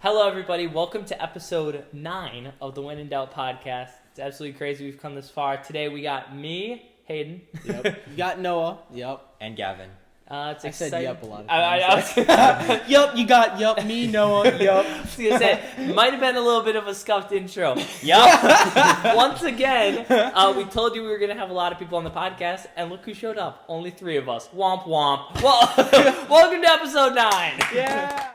Hello, everybody. Welcome to episode 9 of the When in Doubt podcast. It's absolutely crazy we've come this far. Today we got me, Hayden. Yep. You got Noah. Yep. And Gavin. It's I exciting. said yep a lot of times. Yup, you got me, Noah. Yup. I was gonna say, might have been a little bit of a scuffed intro. Yup. Once again, we told you we were gonna have a lot of people on the podcast, and look who showed up. Only 3 of us. Womp womp. Well, welcome to episode 9. Yeah.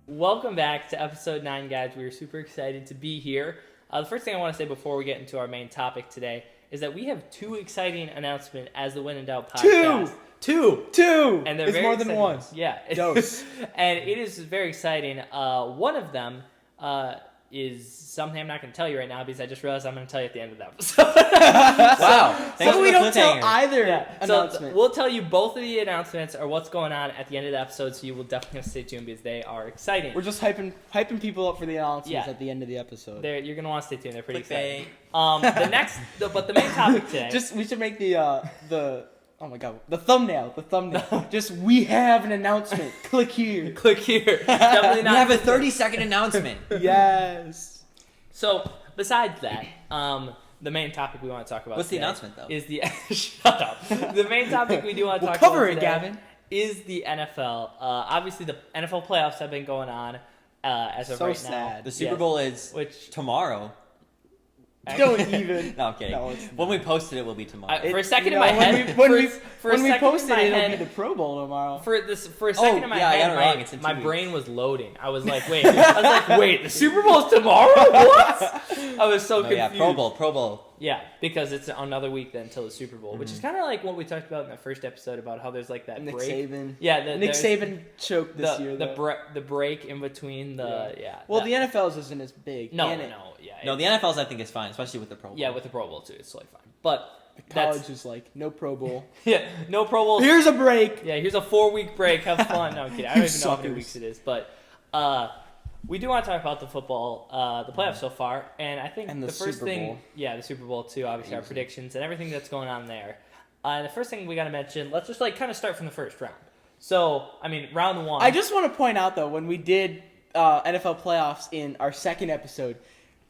Welcome back to episode 9, guys. We are super excited to be here. The first thing I want to say before we get into our main topic today is that we have 2 exciting announcements as the When in Doubt podcast. Two. And they're it's very more than exciting. one. Yeah. Dose. And it is very exciting. One of them is something I'm not going to tell you right now because I just realized I'm going to tell you at the end of the episode. Wow. Thanks So for we the don't tell cliffhanger. either So announcement. we'll tell you both of the announcements or what's going on at the end of the episode, so you will definitely have to stay tuned because they are exciting. We're just hyping people up for the announcements Yeah. at the end of the episode. You're going to want to stay tuned. They're pretty Clickbait. exciting. But the main topic today. We should make the oh my god, the thumbnail. Just we have an announcement. Click here. Click here. Definitely We not. have a 30-second announcement. Yes. So, besides that, the main topic we want to talk about What's the today announcement, though? is the shut up. The main topic we do want to We'll talk cover about it, today Gavin. is the NFL. Obviously, the NFL playoffs have been going on as of So right sad. now. The Super Yes. Bowl is Which tomorrow. Don't even. No, I'm kidding. No, it's When we post it, it will be tomorrow. For a second You in my know, head, when for a we second post in it, my it'll head, be the Pro Bowl tomorrow. for a second in my yeah, I head, got it wrong. It's in 2 my weeks. brain was loading. I was like, wait, the Super Bowl's tomorrow? What? I was so Oh, confused. yeah, Pro Bowl. Yeah, because it's another week then until the Super Bowl, which is kind of like what we talked about in the first episode about how there's like that Nick break. Saban. Yeah, Nick Saban choked this year. the break in between the Well, the NFL's isn't as big. no, and No, the NFL's I think is fine, especially with the Pro Bowl. yeah, with the Pro Bowl too, it's totally fine. But college is like no Pro Bowl. yeah, no Pro Bowl. Here's a break. Yeah, here's a 4-week break. Have fun. No, I'm kidding. I don't even know how many Suckers. weeks it is, but we do want to talk about the football, the playoffs so far, and I think And the the first Super thing, Bowl. yeah, the Super Bowl too. Obviously, our predictions and everything that's going on there. And the first thing we got to mention, let's just like kind of start from the first round. So, I mean, round 1. I just want to point out though, when we did NFL playoffs in our second episode,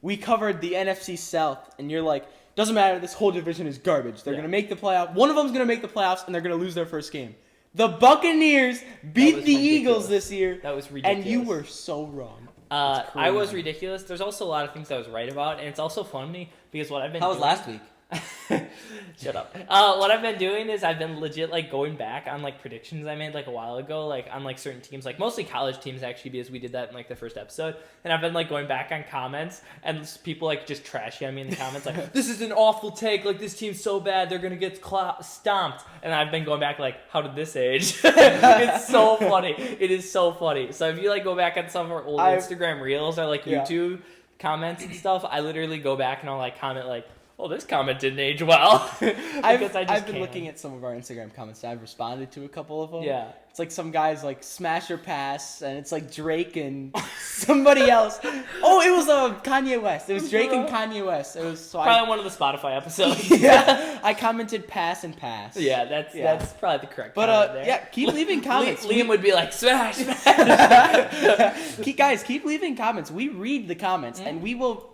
we covered the NFC South, and you're like, doesn't matter. This whole division is garbage. They're Yeah. gonna make the playoff. One of them's gonna make the playoffs, and they're gonna lose their first game. The Buccaneers beat was the ridiculous. Eagles this year, That was ridiculous. and you were so wrong. I was ridiculous. There's also a lot of things I was right about, and it's also funny because what I've been How was doing- last week? Shut up. What I've been doing is I've been legit like going back on like predictions I made like a while ago, like on like certain teams, like mostly college teams actually, because we did that in like the first episode. And I've been like going back on comments and people like just trashing on me in the comments, like this is an awful take, like this team's so bad they're gonna get stomped. And I've been going back like, how did this age? It's so funny. It is so funny. So if you like go back on some of our old Instagram reels or like Yeah. YouTube comments and stuff, I literally go back and I'll like comment like, oh, this comment didn't age well. I've Because I just been can't. looking at some of our Instagram comments, and I've responded to a couple of them. Yeah. It's like some guys like smash or pass, and it's like Drake and somebody else. Oh, it was Kanye West. It was Drake and Kanye West. It was so Probably one of the Spotify episodes. yeah, I commented pass and pass. Yeah, that's probably the correct But comment there. yeah, keep leaving comments. Liam would be like, smash, smash. Keep leaving comments. We read the comments, and we will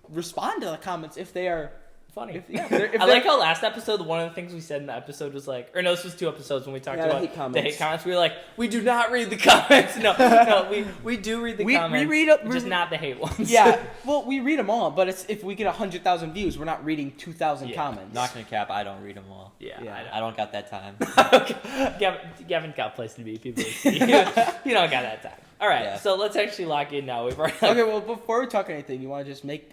respond to the comments if they are Funny. if I like how last episode, one of the things we said in the episode was like, or no, this was 2 episodes when we talked Yeah, the about hate comments. the hate comments. We were like, we do not read the comments. No, we do read the We comments. read just not the hate ones. Yeah, well, we read them all, but it's if we get 100,000 views, we're not reading 2,000 Yeah. comments. Not gonna cap. I don't read them all. Yeah. Yeah. I don't got that time. Gavin got a place to be. People, you don't got that time. All right, Yeah. so let's actually lock in now. We've already Okay, well, before we talk anything, you want to just make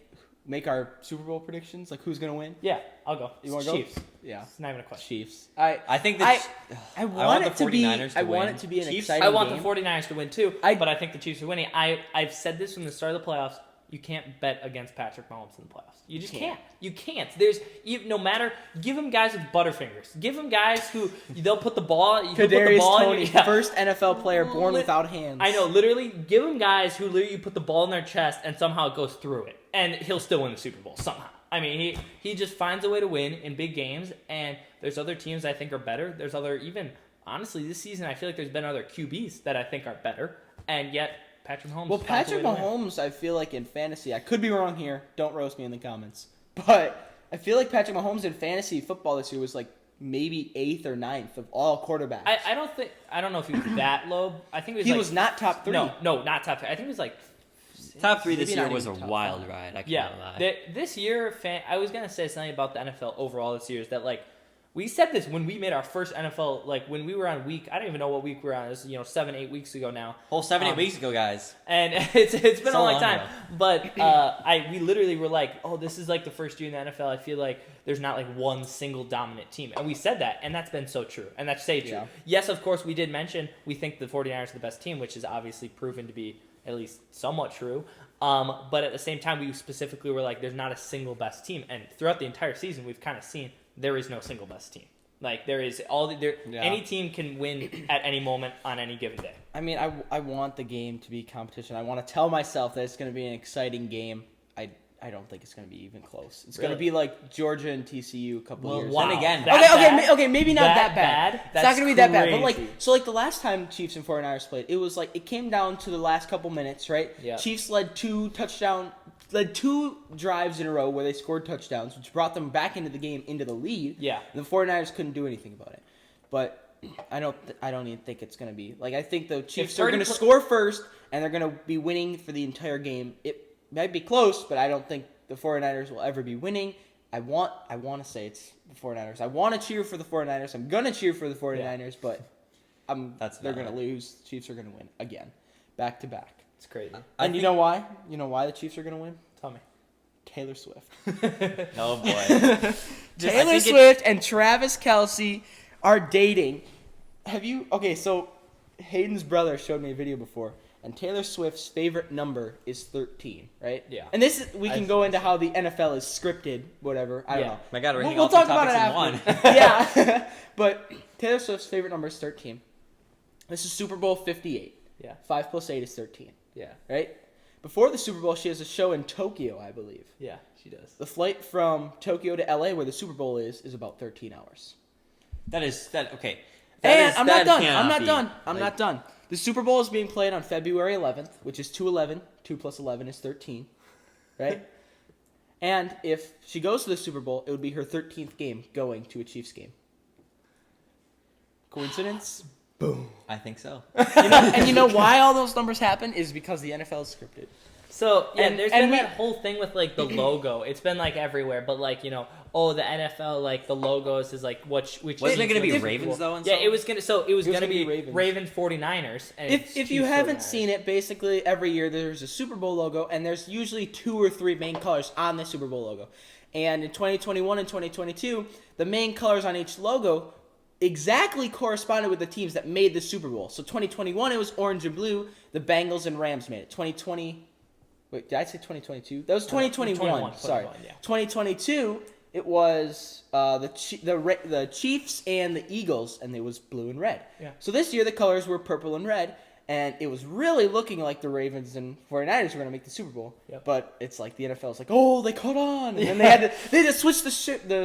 our Super Bowl predictions? Like, who's gonna win? Yeah, I'll go. You want to go? Chiefs. Yeah, It's not even a question. Chiefs. I think that I want want the it to be. 49ers to I want win. it to be an Chiefs- exciting I want game. the 49ers to win too, I- but I think the Chiefs are winning. I've said this from the start of the playoffs. You can't bet against Patrick Mahomes in the playoffs. You just Can't. can't. You can't. No matter. Give him guys with butterfingers. Give him guys who they'll put the ball. He'll put the Kadarius ball Toney, in, yeah. first NFL player born without hands. I know. Literally, give him guys who literally put the ball in their chest and somehow it goes through it, and he'll still win the Super Bowl somehow. I mean, he just finds a way to win in big games, and there's other teams I think are better. There's other honestly this season I feel like there's been other QBs that I think are better, and yet Patrick Mahomes. Well, finds a Patrick way to win. Mahomes, I feel like in fantasy, I could be wrong here. Don't roast me in the comments. But I feel like Patrick Mahomes in fantasy football this year was like maybe 8th or 9th of all quarterbacks. I don't know if he was that low. I think it was he like, was not top 3. No, not top 3. I think it was like Top 3 this Maybe year not was a even top wild 5. ride. I can't yeah. lie. This year, I was gonna say something about the NFL overall this year is that like we said this when we made our first NFL, like when we were on week, I don't even know what week we were on. It was 7-8 weeks ago now. Whole 7-8 weeks ago, guys. And it's been So a long long time. ago. But we literally were like, oh, this is like the first year in the NFL. I feel like there's not like one single dominant team. And we said that, and that's been so true. And that's stayed true. Yeah. Yes, of course, we did mention we think the 49ers are the best team, which is obviously proven to be at least somewhat true. But at the same time, we specifically were like, there's not a single best team. And throughout the entire season, we've kind of seen there is no single best team. Like there is any team can win at any moment on any given day. I mean, I want the game to be competition. I want to tell myself that it's going to be an exciting game. I don't think it's going to be even close. It's going to Really? be like Georgia and TCU a couple Well, years. wow. ago. again, Okay, maybe not that bad. It's not That's going to be that bad. But crazy. like the last time Chiefs and 49ers played, it was like it came down to the last couple minutes, right? Yeah. Chiefs led 2 drives in a row where they scored touchdowns, which brought them back into the game, into the lead. Yeah. The 49ers couldn't do anything about it. But I don't even think it's going to be. Like I think the Chiefs are going to score first and they're going to be winning for the entire game. It might be close, but I don't think the 49ers will ever be winning. I want to say it's the 49ers. I want to cheer for the 49ers. I'm going to cheer for the 49ers, but they're going to lose. Chiefs are going to win again. Back to back. It's crazy. And you know why? You know why the Chiefs are going to win? Tell me. Taylor Swift. Oh, boy. Taylor Swift and Travis Kelce are dating. Okay, so Hayden's brother showed me a video before, and Taylor Swift's favorite number is 13, right? Yeah. And we can go into how the NFL is scripted, whatever. I don't know. My God, we're hitting We'll all talk three about it topics after. in one. Yeah. But Taylor Swift's favorite number is 13. This is Super Bowl 58. Yeah. 5 plus 8 is 13, Yeah. right? Before the Super Bowl, she has a show in Tokyo, I believe. Yeah, she does. The flight from Tokyo to LA, where the Super Bowl is about 13 hours. Okay. And I'm not done. cannot I'm not be. done. I'm Like, not done. The Super Bowl is being played on February 11th, which is 2/11. 2 plus 11 is 13, right? And if she goes to the Super Bowl, it would be her 13th game going to a Chiefs game. Coincidence? Boom. I think so. And you know why all those numbers happen is because the NFL is scripted. So yeah, And- there's and been we- that whole thing with like the logo. It's been like everywhere, but like the NFL like the logos is like which Wasn't it team's going to be winning Ravens, Super Bowl. though? And Yeah, stuff? it was gonna gonna be be Ravens. Ravens 49ers. And If you Chiefs haven't 49ers. seen it, basically every year there's a Super Bowl logo, and there's usually 2 or 3 main colors on the Super Bowl logo. And in 2021 and 2022, the main colors on each logo exactly corresponded with the teams that made the Super Bowl. So 2021 it was orange and blue. The Bengals and Rams made it. 2020, wait, did I say 2022? That was 2021. Sorry, 21, yeah. 2022 it was the Chiefs and the Eagles, and it was blue and red. Yeah. So this year the colors were purple and red, and it was really looking like the Ravens and 49ers were going to make the Super Bowl. Yep. But it's like the NFL's like, oh, they caught on, and then they had to switch the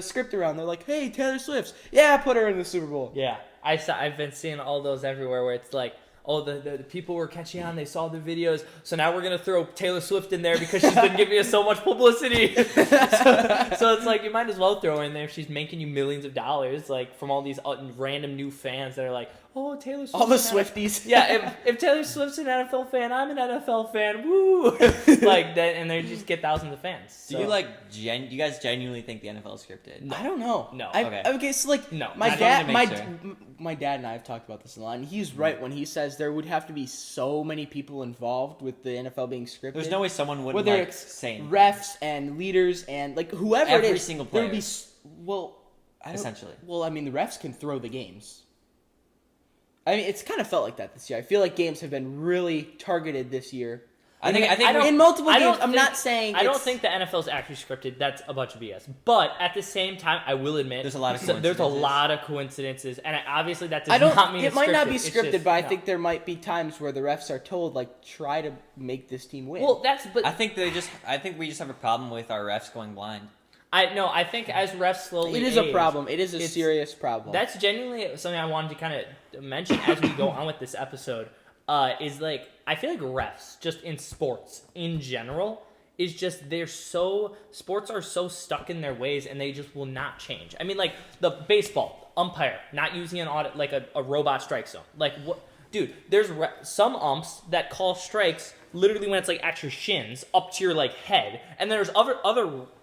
script around. They're like, hey, Taylor Swift's, yeah, put her in the Super Bowl. Yeah, I've been seeing all those everywhere where it's like, oh, the people were catching on. They saw the videos, so now we're gonna throw Taylor Swift in there because she's been giving us so much publicity. so it's like you might as well throw her in there if she's making you millions of dollars, like from all these random new fans that are like, oh, Taylor Swift. All the Swifties. Yeah, if Taylor Swift's an NFL fan, I'm an NFL fan. Woo! Like that, and they just get thousands of fans. Do you you guys genuinely think the NFL is scripted? I don't know. No. Okay, so like No. my I dad, wanted to make my dad and I have talked about this a lot, and he's right when he says there would have to be so many people involved with the NFL being scripted. There's no way someone wouldn't whether like it's saying refs and leaders and like whoever it Every is, single there would be player. Essentially. Well, I mean, the refs can throw the games. I mean, it's kind of felt like that this year. I feel like games have been really targeted this year. I think in multiple I don't games. I'm think- not saying. I don't it's- think the NFL is actually scripted. That's a bunch of BS. But at the same time, I will admit There's a lot of there's a coincidences. lot of coincidences, and obviously that does I don't. not mean It it's might not scripted. be It's scripted, just- but I no. think there might be times where the refs are told, like, try to make this team win. Well, that's but I think we just have a problem with our refs going blind. I think as refs slowly it is a age, problem. It is a it's- serious problem. That's genuinely something I wanted to kind of mention as we go on with this episode. Is like I feel like refs just in sports in general is just sports are so stuck in their ways and they just will not change. I mean, like the baseball umpire not using an audit like a robot strike zone. Like what, dude? There's some umps that call strikes literally when it's like at your shins up to your like head, and there's other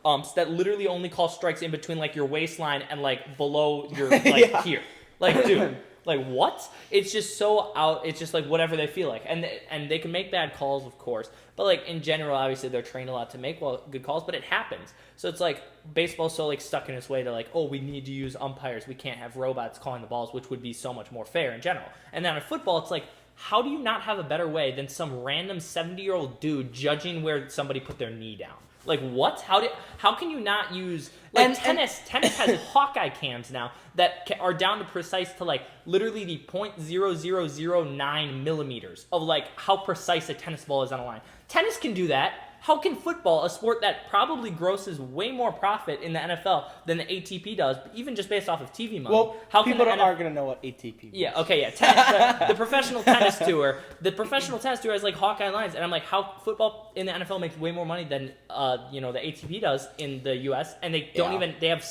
umps that literally only call strikes in between like your waistline and like below your like Yeah. here. Like, dude. Like, what? It's just so out. It's just like whatever they feel like. And they can make bad calls, of course. But, like, in general, obviously, they're trained a lot to make good calls. But it happens. So it's like baseball's so, like, stuck in its way to, like, oh, we need to use umpires. We can't have robots calling the balls, which would be so much more fair in general. And then in football, it's like, how do you not have a better way than some random 70-year-old dude judging where somebody put their knee down? Like, what? How can you not use... Like, tennis has Hawkeye cams now that are down to precise to, like, literally the 0.0009 millimeters of, like, how precise a tennis ball is on a line. Tennis can do that. How can football, a sport that probably grosses way more profit in the NFL than the ATP does, even just based off of TV money? well, how can people the aren't going to know what ATP means. Yeah, okay, yeah. The professional tennis tour. The professional tennis tour has like Hawkeye lines, and I'm like, how football in the NFL makes way more money than the ATP does in the US, and they don't even. They have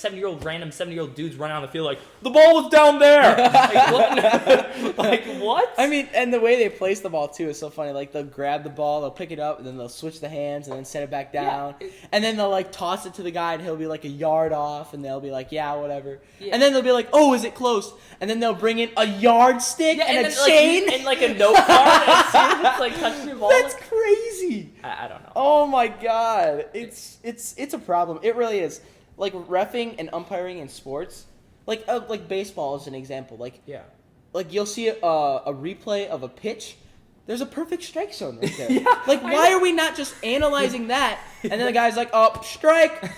random 70-year-old dudes running on the field like the ball was down there. Like what? Like what? I mean, and the way they place the ball too is so funny. Like they'll grab the ball, they'll pick it up, and then they'll switch the hands and then set it back down, and then they'll like toss it to the guy, and he'll be like a yard off, and they'll be like, yeah, whatever, and then they'll be like, oh, is it close? And then they'll bring in a yardstick and a then, chain and like a note card and see if it's like touching the ball. That's crazy. I don't know. Oh my god, it's a problem. It really is. Like reffing and umpiring in sports, like baseball is an example. Like you'll see a replay of a pitch. There's a perfect strike zone right there. Why are we not just analyzing that? And then the guy's like, oh, strike.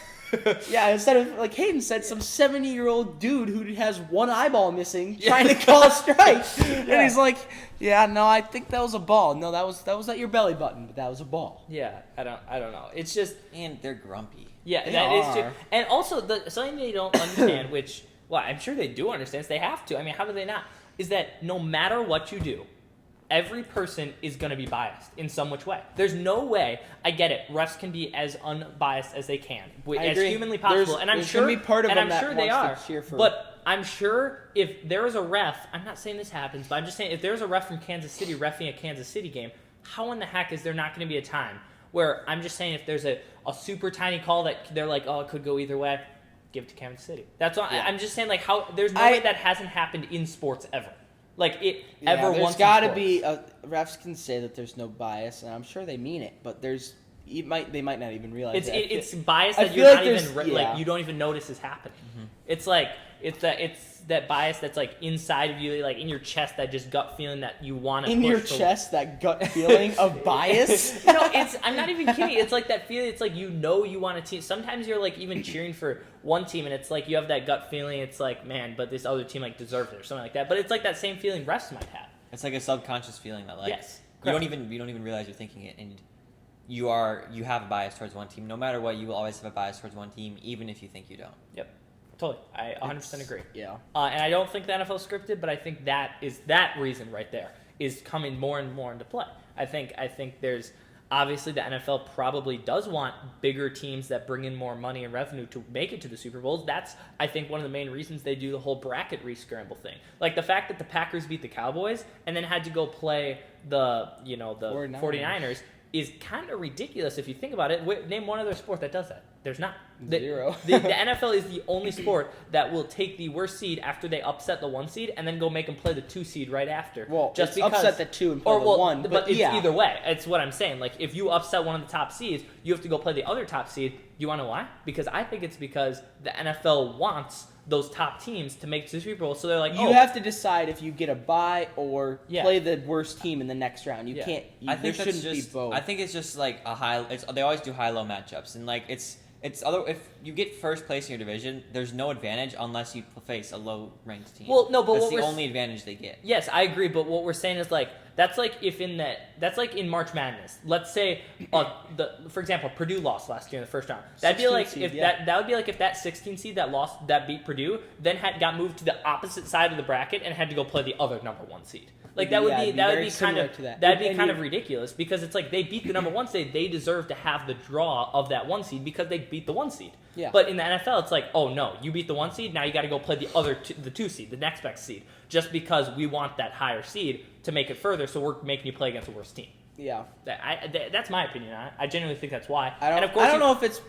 Yeah, instead of like Hayden said, some 70-year-old dude who has one eyeball missing trying to call a strike, and he's like, "Yeah, no, I think that was a ball. No, that was at your belly button, but that was a ball." Yeah, I don't know. It's just And they're grumpy. yeah, They that is true. are. And also something they don't understand, which I'm sure they do understand. They have to. I mean, how do they not? Is that no matter what you do, every person is going to be biased in some which way. There's no way. I get it. Refs can be as unbiased as they can, I as agree. humanly possible. There's- And I'm there's sure, gonna be part of and them I'm that sure they wants are. to cheer for- But I'm sure if there is a ref, I'm not saying this happens, but I'm just saying if there's a ref from Kansas City reffing a Kansas City game, how in the heck is there not going to be a time where I'm just saying if there's a super tiny call that they're like, oh, it could go either way, give it to Kansas City. That's all. I'm just saying, like, how there's no way that hasn't happened in sports ever. Like it ever once. There's got to be refs can say that there's no bias, and I'm sure they mean it, but they might not even realize it's bias I that feel you're like not even there's- like you don't even notice is happening. Mm-hmm. It's like it's that bias that's like inside of you, like in your chest, that just gut feeling that you want to in your chest, that gut feeling of bias. No, I'm not even kidding. It's like that feeling. It's like you want a team. Sometimes you're like even cheering for one team, and it's like you have that gut feeling. It's like, man, but this other team like deserves it or something like that. But it's like that same feeling refs might have. It's like a subconscious feeling that like Yes, you don't even realize you're thinking it, and you have a bias towards one team. No matter what, you will always have a bias towards one team, even if you think you don't. Yep, totally. I 100% agree. Yeah. And I don't think the NFL is scripted, but I think that reason right there is coming more and more into play. I think there's obviously the NFL probably does want bigger teams that bring in more money and revenue to make it to the Super Bowls. That's, I think, one of the main reasons they do the whole bracket re-scramble thing. Like the fact that the Packers beat the Cowboys and then had to go play the 49ers is kind of ridiculous if you think about it. Name one other sport that does that. There's not. Zero. The NFL is the only sport that will take the worst seed after they upset the 1 seed and then go make them play the 2 seed right after. Well, just it's because upset the 2 and play the 1. But it's yeah. either way. It's what I'm saying. Like, if you upset one of the top seeds, you have to go play the other top seed. You want to know why? Because I think it's because the NFL wants those top teams to make the Super Bowl. So they're like, You have to decide if you get a bye or Yeah. play the worst team in the next round. You Yeah. can't. I think there that's shouldn't just. be both. I think it's just like a high. They always do high-low matchups, and like it's other. If you get first place in your division, there's no advantage unless you face a low-ranked team. Well, no, but that's what the we're only advantage they get. Yes, I agree, but what we're saying is like that's like in March Madness. Let's say for example, Purdue lost last year in the first round. That'd be 16 like seed, if yeah. that would be like if that 16 seed that beat Purdue then got moved to the opposite side of the bracket and had to go play the other number 1 seed. Like that would Yeah, be it'd be that would very be kind similar of to that. that'd be And kind you- of ridiculous because it's like they beat the number 1 seed, they deserve to have the draw of that 1 seed because they beat the 1 seed. Yeah. But in the NFL, it's like, oh no, you beat the 1 seed, now you got to go play the other the 2 seed, the next best seed, just because we want that higher seed to make it further. So we're making you play against the worst team. Yeah. That's my opinion on it. I genuinely think that's why. I don't. And of course I don't know if it's.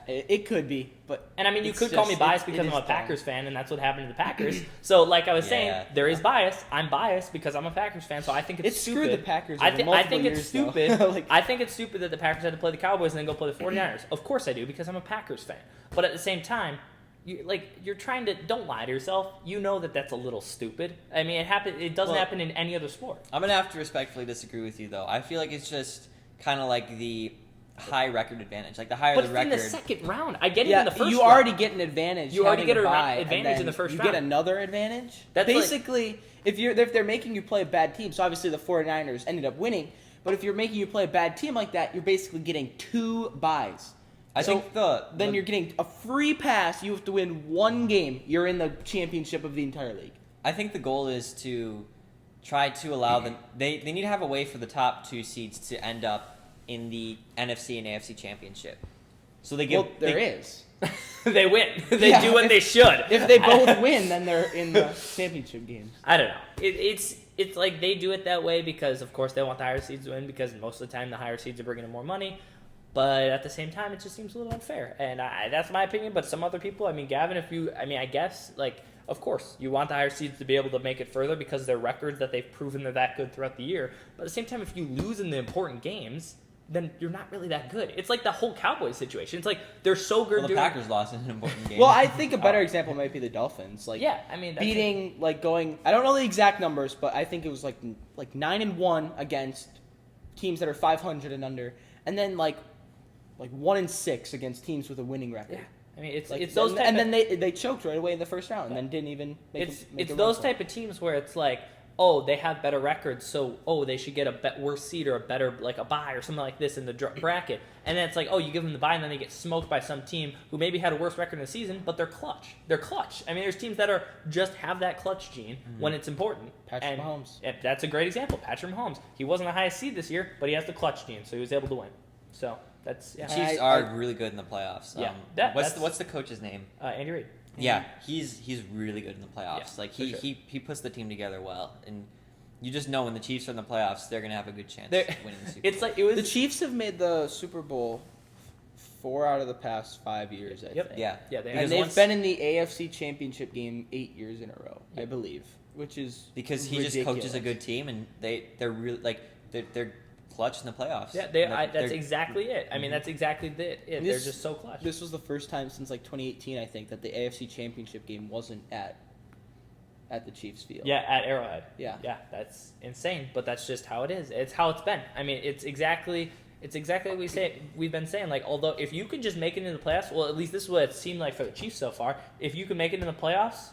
It could be, but. And I mean, you it's could call me just- biased it because I'm is a Packers fan, and that's what happened to the Packers. So, like I was saying, Yeah. there is bias. I'm biased because I'm a Packers fan, so I think it's It stupid. screwed the Packers I over think multiple it's years, though. stupid. Like- I think it's stupid that the Packers had to play the Cowboys and then go play the 49ers. Of course I do because I'm a Packers fan. But at the same time, you're trying to don't lie to yourself. You know that that's a little stupid. I mean, it doesn't Well, happen in any other sport. I'm gonna have to respectfully disagree with you though. I feel like it's just kind of like the high record advantage. Like the higher But the it's record. in the second round. I get it Yeah, in the first you round. already get an advantage. You already having get a an bye, advantage and in the then first you round. get another advantage. That's like- basically if they're making you play a bad team. So obviously the 49ers ended up winning, but if you're making you play a bad team like that, you're basically getting 2 byes. I So think then you're getting a free pass. You have to win 1 game. You're in the championship of the entire league. I think the goal is to try to allow them. They need to have a way for the top 2 seeds to end up in the NFC and AFC championship. So they give. Well, there is. They win. They Yeah, do what if- they should. If they both win, then they're in the championship games. I don't know. It's like they do it that way because, of course, they want the higher seeds to win because most of the time the higher seeds are bringing in more money. But at the same time, it just seems a little unfair. And that's my opinion. But some other people, I mean, Gavin, I guess, like, of course, you want the higher seeds to be able to make it further because of their records that they've proven they're that good throughout the year. But at the same time, if you lose in the important games, then you're not really that good. It's like the whole Cowboys situation. It's like they're so good Well, the doing... Packers lost in an important game. Well, I think a better example might be the Dolphins. Like, Yeah, I mean... That's beating I don't know the exact numbers, but I think it was like 9-1 against teams that are 500 and under, and then like 1-6 against teams with a winning record. Yeah. I mean, it's Like, those type and of... then they choked right away in the first round, and then didn't even make It's a those run for it. type of teams where it's like, oh, they have better records, so they should get a worse seed or a better like a bye or something like this in the bracket. And then it's like, oh, you give them the bye, and then they get smoked by some team who maybe had a worse record in the season, but they're clutch. They're clutch. I mean, there's teams that are just have that clutch gene when it's important. Patrick And Mahomes. That's a great example. Patrick Mahomes. He wasn't the highest seed this year, but he has the clutch gene, so he was able to win. So that's The Chiefs are really good in the playoffs. Yeah, What's the coach's name? Andy Reid. Yeah, he's really good in the playoffs. Yeah, like for sure. he puts the team together well, and you just know when the Chiefs are in the playoffs, they're gonna have a good chance They're- of winning the Super It's Bowl. like it was The Chiefs have made the Super Bowl 4 out of the past 5 years. I Yep. think. Yeah, Yeah, they And have. they've once- been in the AFC Championship game 8 years in a row, I believe, which is because he just coaches a good team, and they're really like they're clutch in the playoffs. Yeah, Like, that's they're- exactly it. I mean, that's exactly it. They're This- just so clutch. This was the first time since like 2018, I think, that the AFC Championship game wasn't at the Chiefs field. Yeah, at Arrowhead. Yeah. Yeah, that's insane, but that's just how it is. It's how it's been. I mean, it's exactly what we've been saying. Like, although if you could just make it into the playoffs, well, at least this is what it seemed like for the Chiefs so far. If you can make it in the playoffs,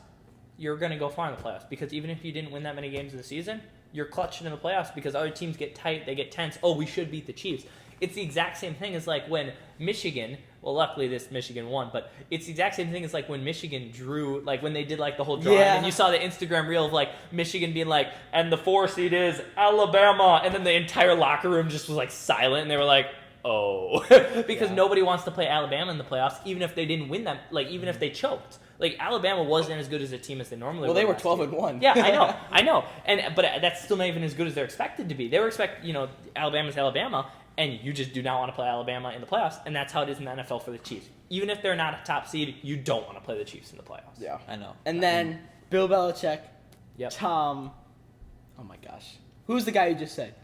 you're going to go far in the playoffs because even if you didn't win that many games in the season, you're clutching in the playoffs because other teams get tight, they get tense. Oh, we should beat the Chiefs. It's the exact same thing as like when Michigan, well, luckily this Michigan won, but it's the exact same thing as like when Michigan drew, like when they did like the whole drawing, Yeah. and you saw the Instagram reel of like Michigan being like, and the 4 seed is Alabama, and then the entire locker room just was like silent, and they were like, oh, because Yeah. nobody wants to play Alabama in the playoffs, even if they didn't win them, like even if they choked. Like Alabama wasn't as good as a team as they normally were. Well, they were last 12-1. year. Yeah, I know, but that's still not even as good as they're expected to be. They were Alabama's Alabama, and you just do not want to play Alabama in the playoffs, and that's how it is in the NFL for the Chiefs. Even if they're not a top seed, you don't want to play the Chiefs in the playoffs. Yeah. I know. And then Bill Belichick, Yep. Tom. Oh my gosh, who's the guy you just said?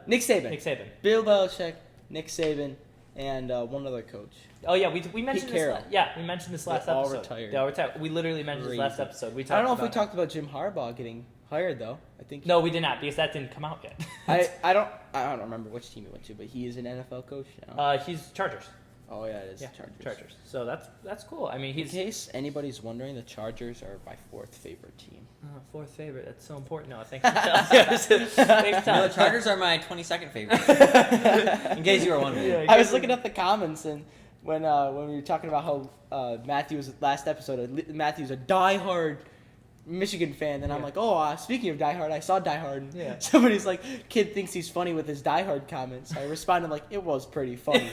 Nick Saban. Nick Saban. Bill Belichick, Nick Saban, and one other coach. Oh yeah, we mentioned this. Carroll. We mentioned this last They're all episode. retired. They all retired. We literally mentioned this last Crazy. episode. I don't know if we talked about Jim Harbaugh getting hired though. I think. No, we did not because that didn't come out yet. I don't remember which team he went to, but he is an NFL coach now. He's Chargers. Oh yeah, it is Yeah, Chargers. So that's cool. I mean, In he's case anybody's wondering, the Chargers are my fourth favorite team. fourth favorite. That's so important. No, thanks. Thanks, No, Tom. the Chargers are my 22nd favorite. In case you were wondering. Yeah. I was looking at the comments and when we were talking about how Matthew's last episode, Matthew's a diehard Michigan fan, and I'm Yeah. like, oh, speaking of Die Hard, I saw Die Hard. And Yeah. somebody's like, kid thinks he's funny with his Die Hard comments. I responded like, it was pretty funny.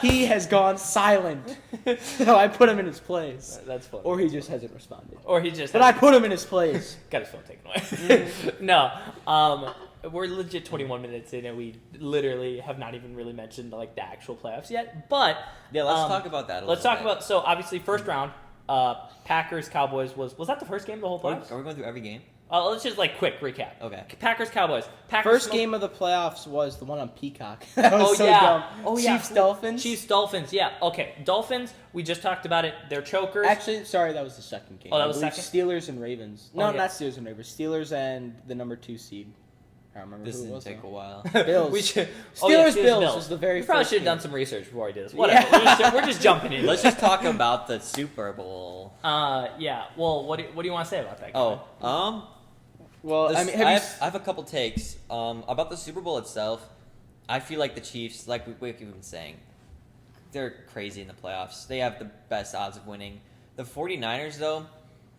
He has gone silent, so I put him in his place, That's funny. or he just hasn't responded. Or he just But I put him in his place. got his phone taken away. No, we're legit 21 minutes in, and we literally have not even really mentioned like the actual playoffs yet. But Yeah, let's talk about that. let's talk about. So obviously, first round, Packers Cowboys was that the first game of the whole playoffs? Are we going through every game? Let's just like quick recap. Okay. Packers Cowboys. Packers First smoked- game of the playoffs was the one on Peacock. That was Oh so yeah. dumb. Oh yeah. Chiefs Dolphins. Chiefs Dolphins. Yeah. Okay. Dolphins. We just talked about it. They're chokers. Actually, sorry, that was the second game. Oh, that I was believe second? Steelers and Ravens. No, Oh, yeah. not Steelers and Ravens. Steelers and the number 2 seed. I don't remember This who it didn't was. take a though. while. Bills. we should. Steelers Bills was the very We probably first should have done game. some research before I did this. Whatever. We're just jumping in. Let's just talk about the Super Bowl. Yeah. Well, what do you want to say about that? Game? Oh, Well, this- I mean, have I, you? have, I have a couple takes about the Super Bowl itself. I feel like the Chiefs, like we've been saying, they're crazy in the playoffs. They have the best odds of winning. The 49ers, though,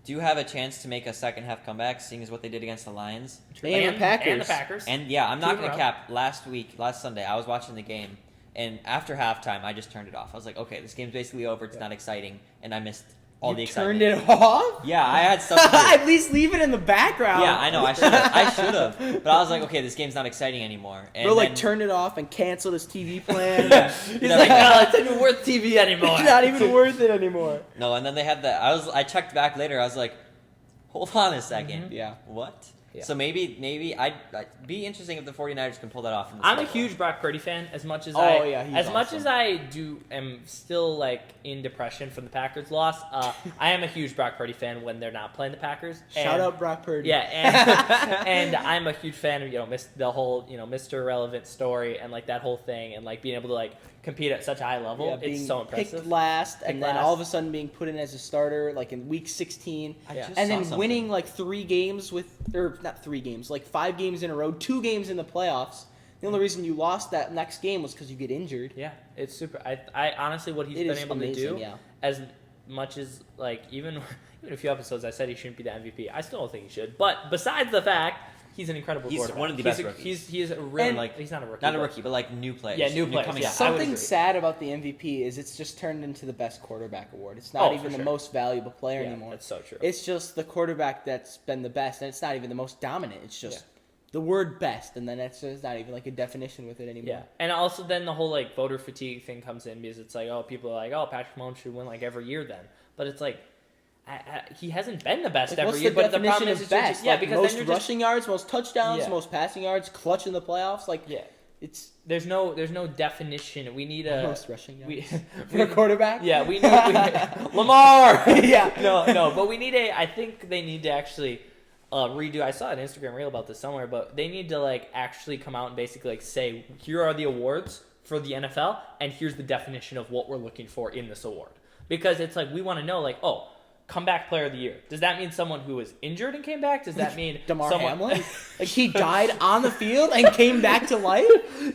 do have a chance to make a second half comeback, seeing as what they did against the Lions. And the Packers. And the Packers. And yeah, I'm Two not in a going to row. cap. Last Sunday, I was watching the game, and after halftime, I just turned it off. I was like, okay, this game's basically over. It's not exciting, and I missed all the You excitement. turned it off. Yeah, I had stuff to do. At least leave it in the background. Yeah, I know. I should have. I should have. But I was like, okay, this game's not exciting anymore. And Bro, like then- turned it off and canceled his TV plan. Yeah. He's Yeah, like, but- no, it's not even worth TV anymore. It's not even worth it anymore. No, and then they had that. I checked back later. I was like, hold on a 2nd. Yeah. What? Yeah. So maybe I'd be interesting if the 49ers can pull that off. In the I'm a Super Bowl. huge Brock Purdy fan. As much as Oh, yeah, he's much awesome. as I am still like in depression from the Packers loss. I am a huge Brock Purdy fan when they're not playing the Packers. Shout And- out Brock Purdy. Yeah, and, and I'm a huge fan of the whole Mr. Irrelevant story and like that whole thing and like being able to like compete at such a high level. Yeah, It's being so impressive. picked last, and Picked then last. all of a sudden being put in as a starter, like in week 16, I Yeah. just and saw then something. winning like 3 games or not 3 games, like 5 games in a row, 2 games in the playoffs. The only reason you lost that next game was because you get injured. Yeah, it's super. I honestly, what he's It been is able amazing, to do, yeah. as much as like even a few episodes, I said he shouldn't be the MVP. I still don't think he should. But besides the fact, he's an incredible He's quarterback. one of the He's best a, rookies. He's a really And- like he's not a rookie. Not a but- rookie, but like new players. Yeah, new players, coming yeah. up. I would Something agree. sad about the MVP is it's just turned into the best quarterback award. It's not Oh, even for the sure. most valuable player Yeah, anymore. that's so true. It's just the quarterback that's been the best, and it's not even the most dominant. It's just the word best, and then it's just not even like a definition with it anymore. Yeah, and also then the whole like voter fatigue thing comes in because it's like, oh, people are like, oh, Patrick Mahomes should win like every year then, but it's like, he hasn't been the best Like, every what's year. the But the definition problem of is, it's best? just, yeah, Like, because most then you're just rushing yards, most touchdowns, Yeah. most passing yards, clutch in the playoffs. Like, yeah. it's There's no definition. We need a most rushing yards we, for a quarterback. Yeah, we need Lamar. Yeah. no, but we need a. I think they need to actually redo. I saw an Instagram reel about this somewhere, but they need to like actually come out and basically like say, here are the awards for the NFL, and here's the definition of what we're looking for in this award. Because it's like we want to know, like, oh, comeback player of the year. Does that mean someone who was injured and came back? Does that mean Damar someone? Hamlin, like he died on the field and came back to life.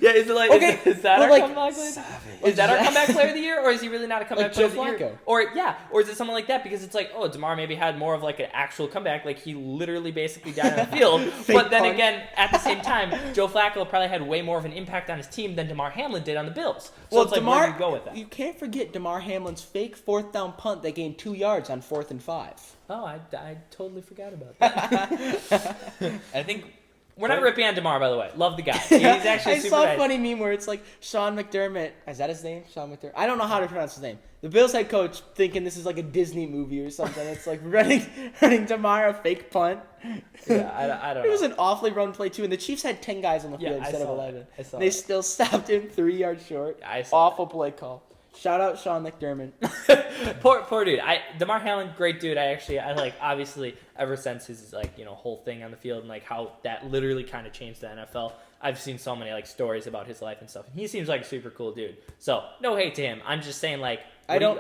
Yeah, is it like Okay, is that but our like- comeback player? Is that our comeback player of the year, or is he really not a comeback Like player Joe of the year? Flacco. Or is it someone like that? Because it's like, oh, Damar maybe had more of like an actual comeback, like he literally basically died on the field. Fake But then punt. again, at the same time, Joe Flacco probably had way more of an impact on his team than Damar Hamlin did on the Bills. So Well, it's like, where do you go with that? You can't forget Damar Hamlin's fake 4th down punt that gained 2 yards on 4th and 5. Oh, I totally forgot about that. I think We're not ripping on DeMar, by the way. Love the guy. He's actually I super saw nice. a funny meme where it's like Sean McDermott. Is that his name? Sean McDermott. I don't know how to pronounce his name. The Bills head coach thinking this is like a Disney movie or something. It's like running DeMar a fake punt. Yeah, I don't know. It was an awfully run play too, and the Chiefs had 10 guys on the field Yeah, I instead of saw 11. that. I saw They that. still stopped him 3 yards short. Yeah, I saw Awful play call. Shout out Sean McDermott. poor dude. DeMar Hamlin, great dude. I like, obviously, ever since his like, whole thing on the field and like how that literally kind of changed the NFL. I've seen so many like stories about his life and stuff. And he seems like a super cool dude. So no hate to him. I'm just saying like,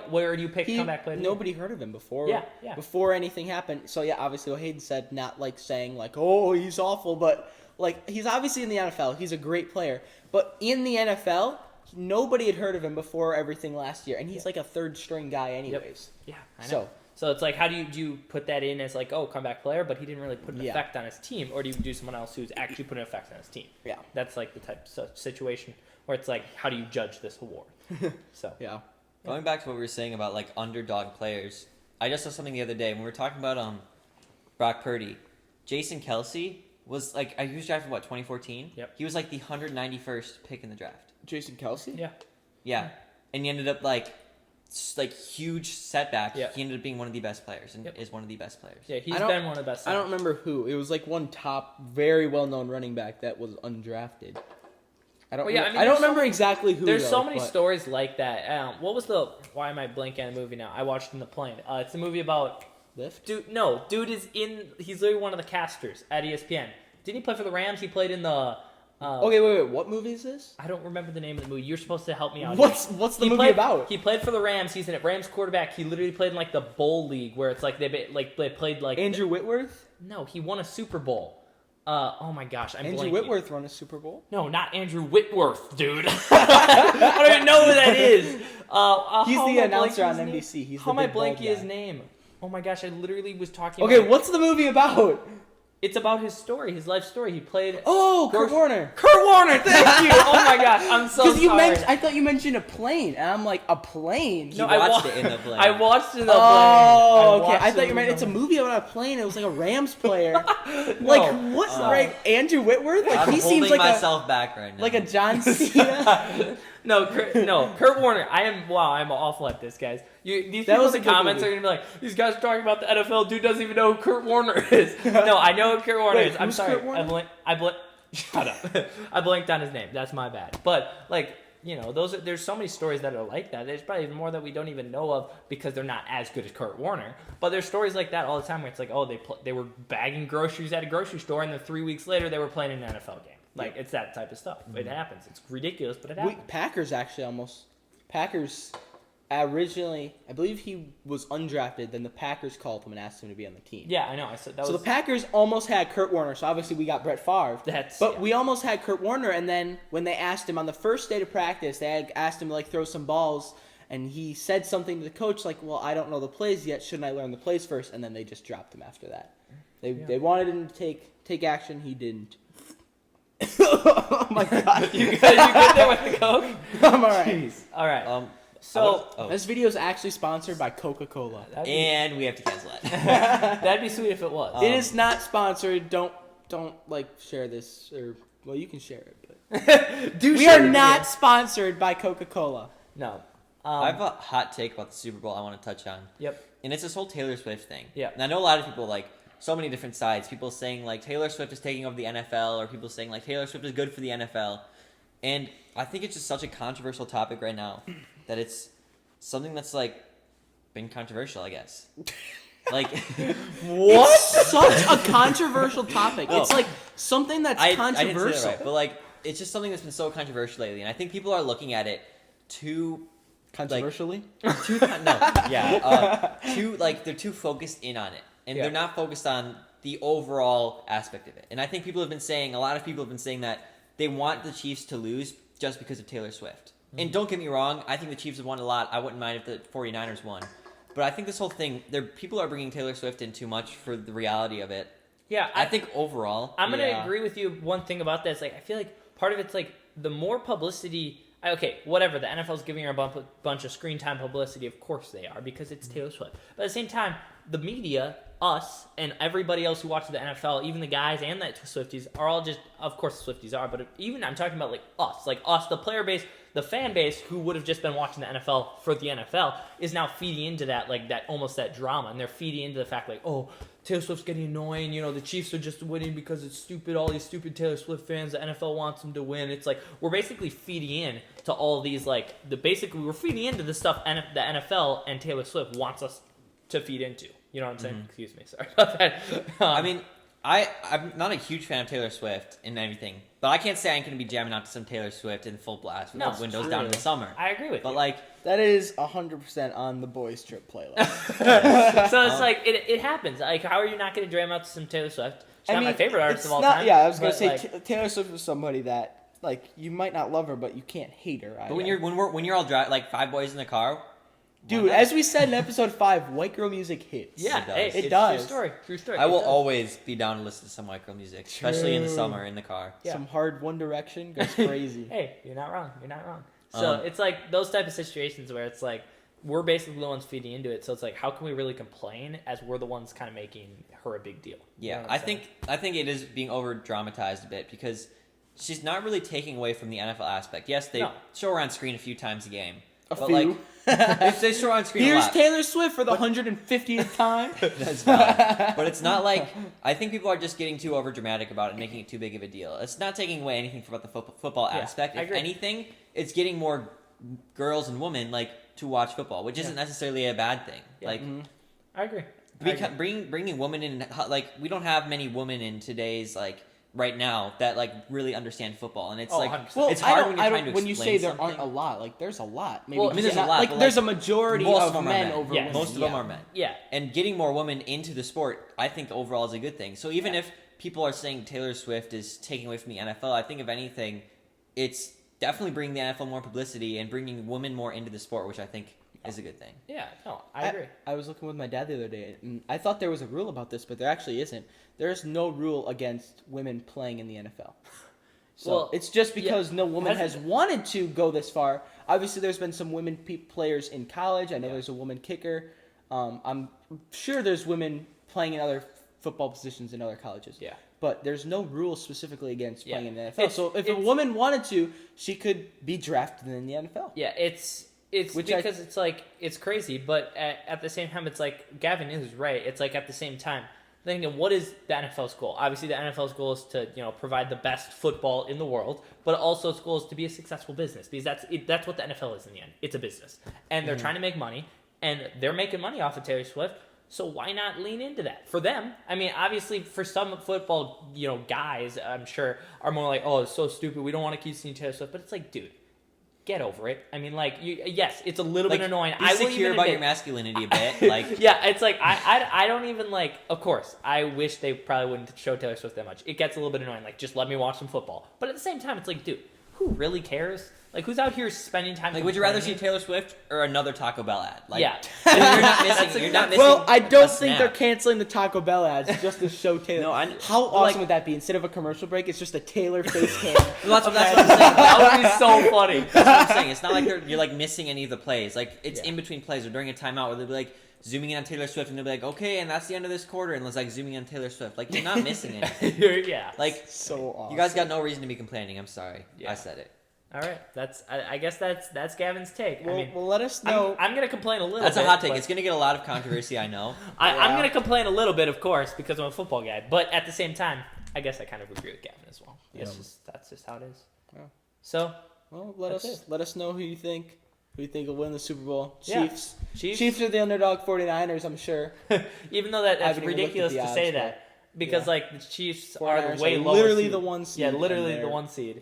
where do you pick comeback player? Nobody heard of him before. Yeah. Before anything happened. So yeah, obviously what Hayden said, not like saying like, oh, he's awful, but like he's obviously in the NFL. He's a great player, but in the NFL, nobody had heard of him before everything last year, and he's like a third string guy anyways. Yeah, I know. So it's like, how do you put that in as like, oh, comeback player, but he didn't really put an effect on his team, or do you do someone else who's actually put an effect on his team? Yeah. That's like the type of situation where it's like, how do you judge this award? So Yeah. Going back to what we were saying about like underdog players, I just saw something the other day when we were talking about Brock Purdy. Jason Kelsey was like, he was drafted 2014. Yep. He was like the 191st pick in the draft. Jason Kelsey? yeah. Yeah, and he ended up like huge setback. Yeah. He ended up being one of the best players and Yep. is one of the best players. Yeah, he's I don't- been one of the best. I don't remember who. It was like one top, very well-known running back that was undrafted. I don't. Well, yeah, I I, mean, don't there's so remember many- exactly who. There's so though, many but- stories like that. What was why am I blanking on the movie now? I watched it in the plane. It's a movie about Lift. dude he's literally one of the casters at ESPN. Didn't he play for the Rams? He played in the Okay, wait. What movie is this? I don't remember the name of the movie. You're supposed to help me out. What's the movie about? He played for the Rams. He's a Rams quarterback. He literally played in like the bowl league where it's like they played like Andrew Whitworth. No, he won a Super Bowl. Oh my gosh, I'm Andrew blanking. Whitworth won a Super Bowl. No, not Andrew Whitworth, dude. I don't even know who that is. He's how the am I announcer blanking on his name? NBC. He's How the am I big bald blanking his guy. name? Oh my gosh, I literally was talking Okay, about what's the movie about? It's about his story, his life story. He played Oh, Kurt Warner. Kurt Warner, thank you! Oh my gosh, I'm so Because sorry. I thought you mentioned a plane, and I'm like, a plane? No, He watched wa- it in the plane. I watched it in the Oh, plane. okay. I watched thought it you meant in it's a the movie about a plane. It was like a Rams player. No. Like what? Right? Andrew Whitworth? Like I'm he holding seems like myself back right now. a John Cena. No, Kurt Warner. I'm awful at this, guys. These That people was in a the good comments movie. are gonna be like, these guys are talking about the NFL. Dude doesn't even know who Kurt Warner is. No, I know who Kurt Warner Wait, is. I'm who's sorry. Kurt Warner? Shut up. I blanked on his name. That's my bad. But like, there's so many stories that are like that. There's probably even more that we don't even know of because they're not as good as Kurt Warner. But there's stories like that all the time where it's like, oh, they were bagging groceries at a grocery store, and then 3 weeks later they were playing in an NFL game. Like it's that type of stuff. It happens. It's ridiculous, but it happens. Packers originally, I believe he was undrafted. Then the Packers called him and asked him to be on the team. Yeah, I know. I said that So was the Packers almost had Kurt Warner. So obviously we got Brett Favre. We almost had Kurt Warner, and then when they asked him on the first day of practice, they had asked him to like throw some balls, and he said something to the coach like, "Well, I don't know the plays yet. Shouldn't I learn the plays first?" And then they just dropped him after that. They wanted him to take action. He didn't. Oh my god! you good there with the Coke? I'm alright. All right. So This video is actually sponsored by Coca-Cola. and we have to cancel that. That'd be sweet if it was. It is not sponsored. Don't like share this, or well, you can share it, but we are not sponsored by Coca-Cola. No. I have a hot take about the Super Bowl I want to touch on. Yep. And it's this whole Taylor Swift thing. Yeah. And I know a lot of people like so many different sides. People saying like Taylor Swift is taking over the NFL, or people saying like Taylor Swift is good for the NFL. And I think it's just such a controversial topic right now that it's something that's like been controversial, I guess. Like What? It's such a controversial topic. No. It's like something that's I didn't say controversial. that right, but like it's just something that's been so controversial lately, and I think people are looking at it too Controversially? too like they're too focused in on it, and Yeah. they're not focused on the overall aspect of it. And I think a lot of people have been saying that they want the Chiefs to lose just because of Taylor Swift. And don't get me wrong, I think the Chiefs have won a lot. I wouldn't mind if the 49ers won. But I think this whole thing, people are bringing Taylor Swift in too much for the reality of it. Yeah. I think overall, I'm gonna agree with you. One thing about this, like, I feel like part of it's like the more publicity Okay, whatever. The NFL's giving her a bunch of screen time publicity. Of course they are, because it's Taylor Swift. But at the same time, the media, us, and everybody else who watches the NFL, even the guys and the Swifties, are all just, of course the Swifties are, but even I'm talking about like us, the player base, the fan base who would have just been watching the NFL for the NFL is now feeding into that, like that almost that drama, and they're feeding into the fact like, oh, Taylor Swift's getting annoying, the Chiefs are just winning because it's stupid, all these stupid Taylor Swift fans, the NFL wants them to win. It's like we're basically feeding in to all these we're feeding into the stuff the NFL and Taylor Swift wants us to feed into. You know what I'm saying? Excuse me, sorry about that. I mean, I'm not a huge fan of Taylor Swift and everything, but I can't say I'm going to be jamming out to some Taylor Swift in full blast with the windows down in the summer. I agree with you. But that is 100% on the boys' trip playlist. So it's like it happens. Like, how are you not going to jam out to some Taylor Swift? She's not my favorite artist of all time. Yeah, I was going to say Taylor Swift is somebody that you might not love her, but you can't hate her. But when you're all like 5 boys in the car. Dude, as we said in episode 5, white girl music hits. Yeah, it does. True story. I will always be down to listen to some white girl music, especially in the summer in the car. Yeah. Some hard One Direction goes crazy. Hey, you're not wrong. So it's like those type of situations where it's like we're basically the ones feeding into it. So it's like, how can we really complain as we're the ones kind of making her a big deal? Yeah, I think it is being over dramatized a bit because she's not really taking away from the NFL aspect. Yes, they show her on screen a few times a game. If they show her on screen Here's Taylor Swift for the 150th time. That's valid. But it's not like... I think people are just getting too over dramatic about it and making it too big of a deal. It's not taking away anything from the football aspect. If anything, it's getting more girls and women to watch football, which isn't necessarily a bad thing. Yeah. I agree. Bringing women in... we don't have many women in today's... right now that really understand football, and it's it's hard when you're trying to explain when you say there something. aren't a lot, there's a lot. Maybe Well, I mean, there's a lot, but, there's a majority of men over Yes. women. Most of them are men. Yeah. And getting more women into the sport, I think overall is a good thing. So even if people are saying Taylor Swift is taking away from the NFL, I think if anything, it's definitely bringing the NFL more publicity and bringing women more into the sport, which I think is a good thing. Yeah, no, I agree. I was looking with my dad the other day, and I thought there was a rule about this, but there actually isn't. There's no rule against women playing in the NFL. So it's just because no woman has wanted to go this far. Obviously, there's been some women players in college. I know there's a woman kicker. I'm sure there's women playing in other football positions in other colleges. Yeah. But there's no rule specifically against playing in the NFL. So if a woman wanted to, she could be drafted in the NFL. Yeah, it's because it's crazy, but at the same time, it's like Gavin is right. It's like at the same time, thinking, what is the NFL's goal? Obviously, the NFL's goal is to provide the best football in the world, but also its goal is to be a successful business, because that's what the NFL is in the end. It's a business, and they're trying to make money, and they're making money off of Taylor Swift. So why not lean into that? For them, I mean, obviously, for some football guys, I'm sure are more like, oh, it's so stupid. We don't want to keep seeing Taylor Swift, but it's like, dude, get over it. I mean, yes, it's a little bit annoying. Be secure about your masculinity a bit. Yeah, it's like I don't even Of course, I wish they probably wouldn't show Taylor Swift that much. It gets a little bit annoying. Just let me watch some football. But at the same time, it's like, dude, who really cares? Who's out here spending time? Would you rather see Taylor Swift or another Taco Bell ad? Yeah, you're not missing. Well, I don't think they're canceling the Taco Bell ads just to show Taylor. No, how awesome would that be? Instead of a commercial break, it's just a Taylor face cam. That's what I'm saying. That would be so funny. That's what I'm saying. It's not like you're missing any of the plays. It's in between plays or during a timeout where they'll be zooming in on Taylor Swift and they'll be okay, and that's the end of this quarter, and it's zooming in on Taylor Swift. You're not missing anything. Yeah. So awesome. You guys got no reason to be complaining. I'm sorry. Yeah. I said it. All right, I guess that's Gavin's take. Well, let us know. I'm gonna complain a little. That's bit. A hot take. It's gonna get a lot of controversy. I know. I'm gonna complain a little bit, of course, because I'm a football guy. But at the same time, I guess I kind of agree with Gavin as well. Yeah. That's just how it is. Yeah. So, let us know who you think will win the Super Bowl. Chiefs. Chiefs are the underdog 49ers, I'm sure. Even though that's ridiculous to say that. Because the Chiefs are way lower. Literally seed. The one seed. Yeah, literally the one seed.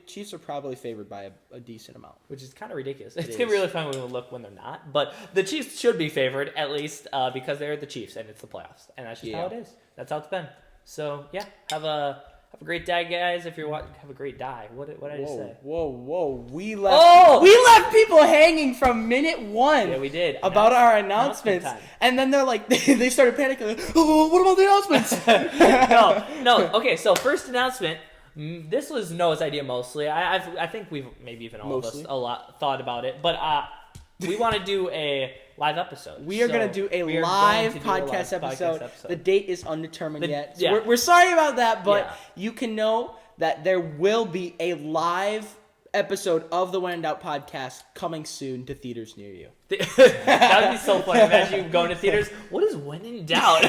Chiefs are probably favored by a decent amount, which is kind of ridiculous. It's gonna be really fun when we look when they're not. But the Chiefs should be favored at least because they're the Chiefs and it's the playoffs, and that's just how it is. That's how it's been. So yeah, have a great day, guys. If you're watching, have a great die. What did I just say? Whoa! We left people hanging from minute 1. Yeah, we did. About our announcements, and then they're they started panicking. Oh, what about the announcements? No. Okay, so first announcement. This was Noah's idea mostly. I think we've maybe even all of us a lot thought about it, but we want to do a live episode. We are going to do a live podcast episode. The date is undetermined yet. So we're sorry about that, but you can know that there will be a live episode of the When in Doubt podcast coming soon to theaters near you. That would be so funny. Imagine you going to theaters. What is When in Doubt?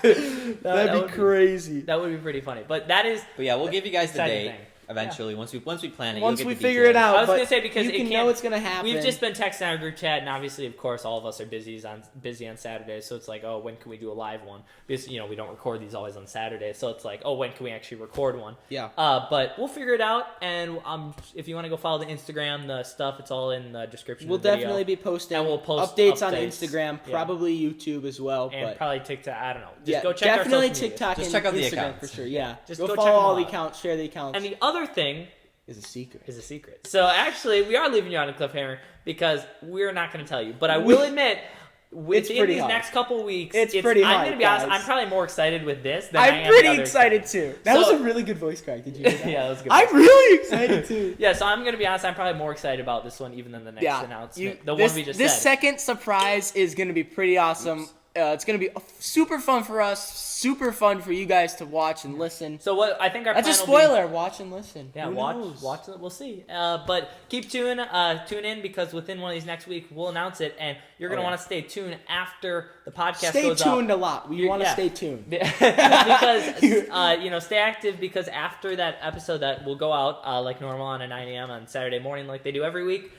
That'd be crazy. That would be pretty funny. But that is. But yeah, we'll give you guys the date. Thing. Eventually, once we plan it, once you'll we get the figure details. it out, I was gonna say because you can know it's gonna happen. We've just been texting our group chat, and obviously, of course, all of us are busy on Saturdays. So it's like, oh, when can we do a live one? Because we don't record these always on Saturdays. So it's like, oh, when can we actually record one? Yeah. But we'll figure it out. And if you want to go follow the Instagram, the stuff, it's all in the description. We'll of the video. definitely be posting. And we'll post updates on Instagram, probably YouTube as well, and probably TikTok. I don't know. Just go check definitely our social TikTok Just and check out the Instagram accounts. for sure. Yeah, just go go follow check all them the out. accounts, share the accounts. And the other thing is a secret. So actually, we are leaving you on a cliffhanger because we're not going to tell you. But I will admit, within these next couple weeks, it's pretty I'm hard, going to be honest. guys. I'm probably more excited with this than I am I'm pretty the other excited stuff. too. That was a really good voice crack. Did you hear that? Yeah, that was good. I'm really excited too. Yeah, so I'm going to be honest. I'm probably more excited about this one even than the next announcement. The one we just This said. second surprise is going to be pretty awesome. It's going to be super fun for us, super fun for you guys to watch and listen. So what I think our That's a plan will be- spoiler. Watch and listen. Yeah, Who knows? watch it. We'll see. But tune in because within one of these next week we'll announce it, and you're gonna want to stay tuned after the podcast Stay goes up. tuned a lot. We want to stay tuned because stay active because after that episode that will go out like normal on a 9 a.m. on Saturday morning like they do every week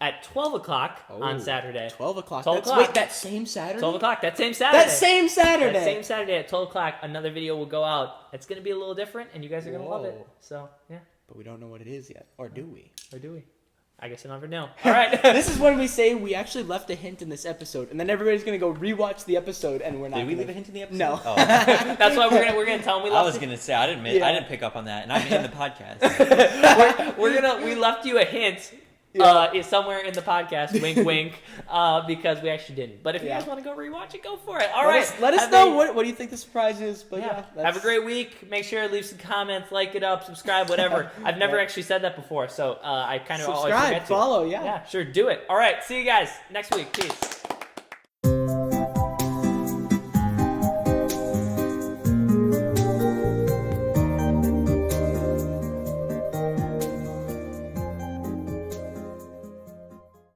at 12 o'clock on Saturday. 12 o'clock. 12 o'clock. Wait, that same Saturday? 12 o'clock. That same Saturday. That same Saturday. That same Saturday at 12 o'clock, another video will go out. It's going to be a little different, and you guys are going to love it. So, yeah. But we don't know what it is yet. Or do we? Or do we? I guess you'll never know. All right. This is when we say we actually left a hint in this episode, and then everybody's going to go rewatch the episode, and we're not Did we leave a hint in the episode? No. Oh. That's why we're gonna tell them we left. I was gonna say I didn't pick up on that, and I'm in the podcast. We left you a hint. Is somewhere in the podcast, wink, wink, because we actually didn't. But if you guys want to go rewatch it, go for it. All right. Let us know what do you think the surprise is. But have a great week. Make sure to leave some comments, like it up, subscribe, whatever. I've never actually said that before, so I kind of always forget to. Follow, Yeah, sure, do it. All right, see you guys next week. Peace.